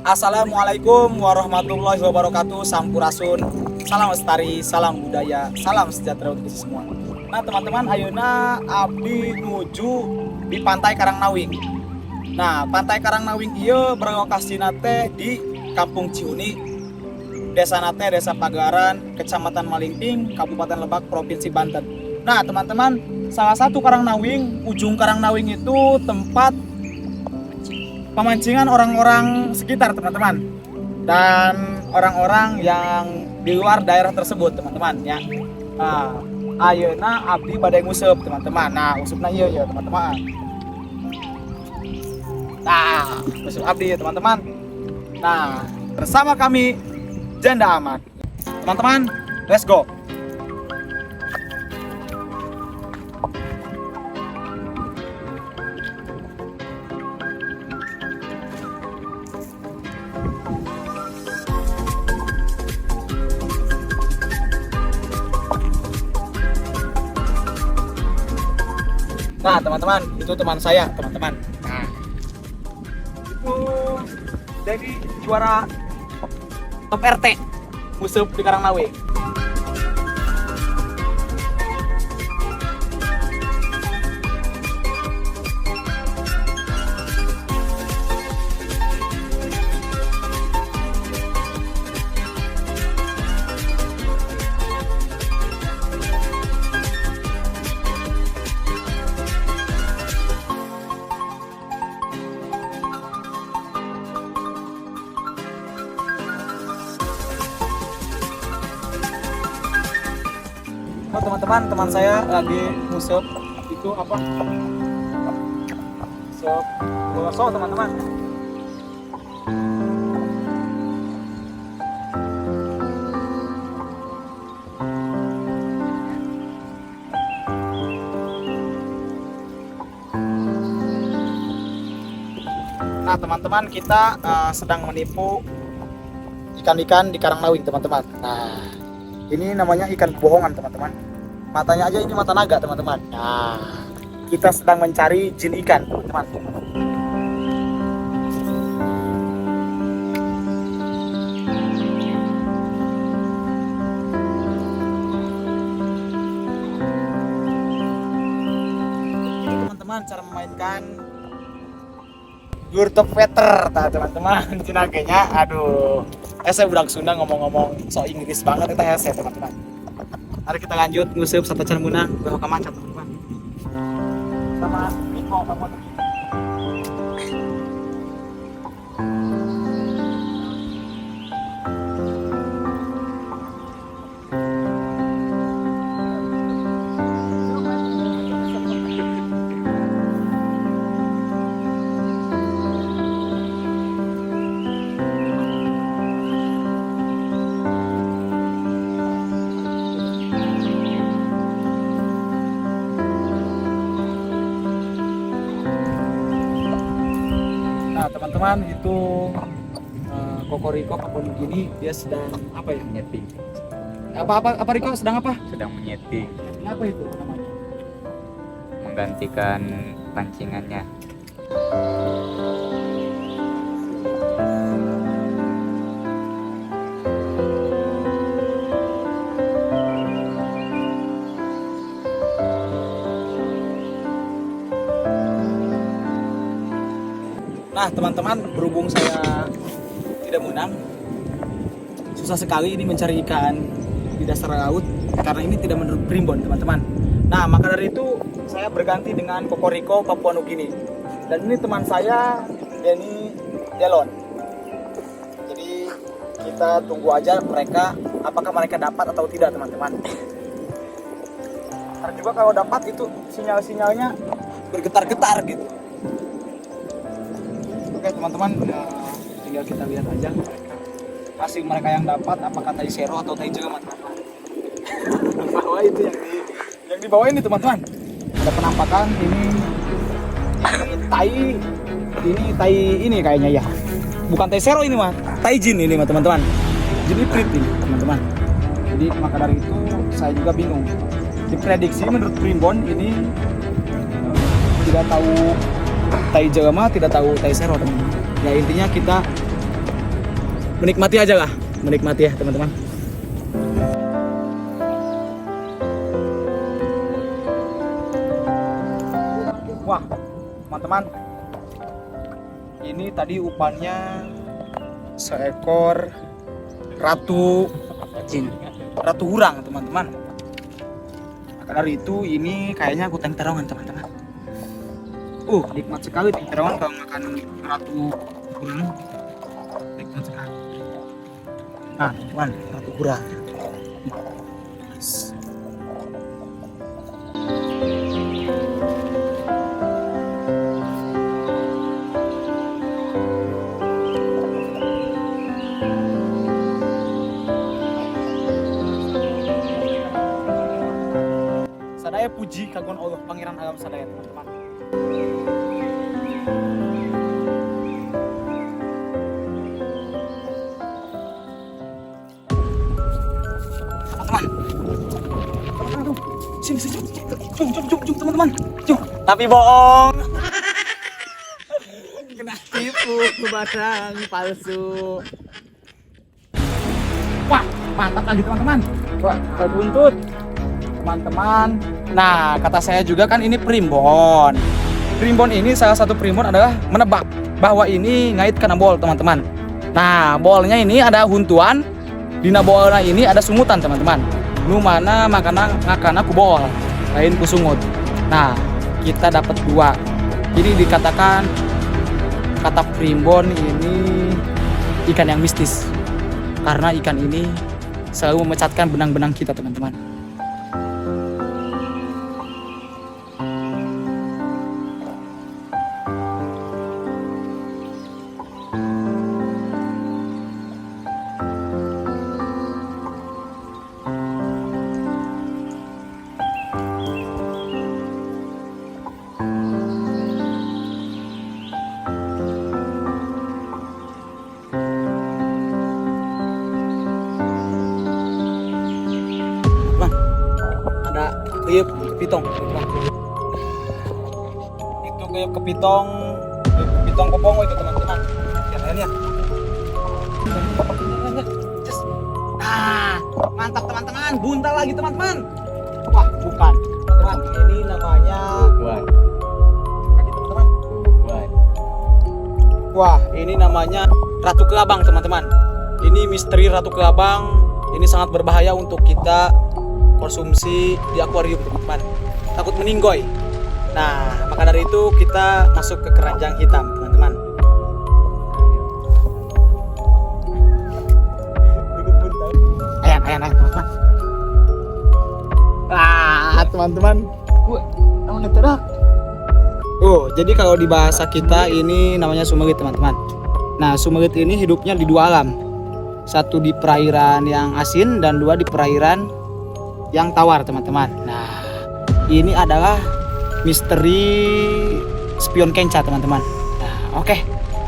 Assalamualaikum warahmatullahi wabarakatuh. Sampurasun, salam lestari, salam budaya, salam sejahtera untuk kita semua. Nah teman-teman, ayeuna abdi nuju di Pantai Karangnawing. Nah Pantai Karangnawing ieu berlokasi nate di Kampung Cihuni, Desa nate Desa Pagaran, Kecamatan Malingping, Kabupaten Lebak, Provinsi Banten. Nah teman-teman, salah satu Karangnawing, ujung Karangnawing itu tempat pemancingan orang-orang sekitar teman-teman, dan orang-orang yang di luar daerah tersebut teman-teman ya. Nah, ayeuna abdi badai nguseup teman-teman. Nah, usupna ieu ya teman-teman. Nah, nguseup abdi ya teman-teman. Nah, bersama kami Janda Aman. Teman-teman, let's go. Nah teman-teman, itu teman saya teman-teman. Nah itu jadi juara top RT nguseup di Karangnawing. Oh teman-teman, teman saya lagi nguseup itu apa? Sop boloso teman-teman. Nah teman-teman, kita sedang menipu ikan-ikan di Karangnawing teman-teman. Nah ini namanya ikan kebohongan teman-teman. Matanya aja ini mata naga teman-teman. Nah, kita sedang mencari jin ikan teman-teman. Ini teman-teman cara memainkan YouTube Veter, teman-teman. Cinagenya, aduh. Saya budak Sunda ngomong-ngomong so Inggris banget itu saya teman-teman. Mari kita lanjut nguseup satacan menang bawa ke mancat teman-teman. Sama Miko sama teman-teman itu Kokoriko Papua Nugini, dia sedang apa ya? Menyeting. Apa Riko sedang apa? Sedang menyeting, Apa itu namanya? menggantikan pancingannya. Nah teman-teman, berhubung saya tidak menang, susah sekali ini mencari ikan di dasar laut karena ini tidak menurut primbon teman-teman. Nah maka dari itu saya berganti dengan Kokoriko Papua Nugini, dan ini teman saya Denny Delon. Jadi kita tunggu aja mereka, apakah mereka dapat atau tidak teman-teman. Karena juga kalau dapat itu sinyal-sinyalnya bergetar-getar gitu. Oke teman-teman, tinggal kita lihat aja hasil mereka yang dapat, apakah tai sero atau tai jelema teman-teman. Bawah itu yang di bawah ini teman-teman, ada penampakan ini tai ini kayaknya ya, bukan tai sero ini mah, tai jin ini mah teman-teman, jin iprit ini teman-teman. Jadi maka dari itu saya juga bingung. Diprediksi menurut primbon ini tidak tahu tai jelema, tidak tahu tai sero teman-teman. Ya intinya kita menikmati aja lah, menikmati ya teman-teman. Wah teman-teman, ini tadi umpannya seekor ratu hurang teman-teman. Maka dari itu ini kayaknya aku tank terongan teman-teman. Nikmat sekali tank terongan kalau makan ratu hurang. Nikmat sekali. Nah teman, ratu hurang. Nice. Sadaya puji kagungan Allah Pangeran Alam Sadaya teman-teman. Teman-teman, sini jom teman-teman, jom. Tapi bohong. Kena tipu barang palsu. Wah, mantap lagi teman-teman. Wah, terbuntut. Teman-teman, nah kata saya juga kan ini primbon. Primbon ini salah satu primbon adalah menebak bahwa ini ngait kena bol teman-teman. Nah bolnya ini ada huntuan, dina bolnya ini ada sungutan teman-teman. Nu mana makana ku bol, lain ku sungut. Nah kita dapat 2. Jadi dikatakan kata primbon ini ikan yang mistis karena ikan ini selalu memecatkan benang-benang kita teman-teman. Keyup kepitong. Itu keyup kepitong kopong itu teman-teman. Lihat. Nah, mantap teman-teman. Buntal lagi teman-teman. Wah, bukan. Teman, ini namanya teman-teman. Wah, ini namanya ratu kelabang teman-teman. Ini misteri ratu kelabang. Ini sangat berbahaya untuk kita konsumsi di akuarium teman-teman, takut meninggoy. Nah maka dari itu kita masuk ke keranjang hitam teman-teman. Ayan teman-teman. Teman-teman, jadi kalau di bahasa kita ini namanya sumerit teman-teman. Nah sumerit ini hidupnya di 2 alam, 1 di perairan yang asin dan 2 di perairan yang tawar teman-teman. Nah ini adalah misteri spion kenca teman-teman. Nah oke,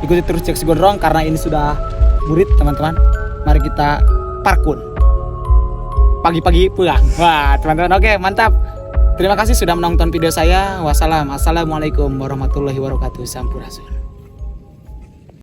ikuti terus Jack Gondrong karena ini sudah murid teman-teman. Mari kita parkun pagi-pagi pulang. Wah teman-teman, oke mantap. Terima kasih sudah menonton video saya. Wassalamualaikum warahmatullahi wabarakatuh. Sampurasun.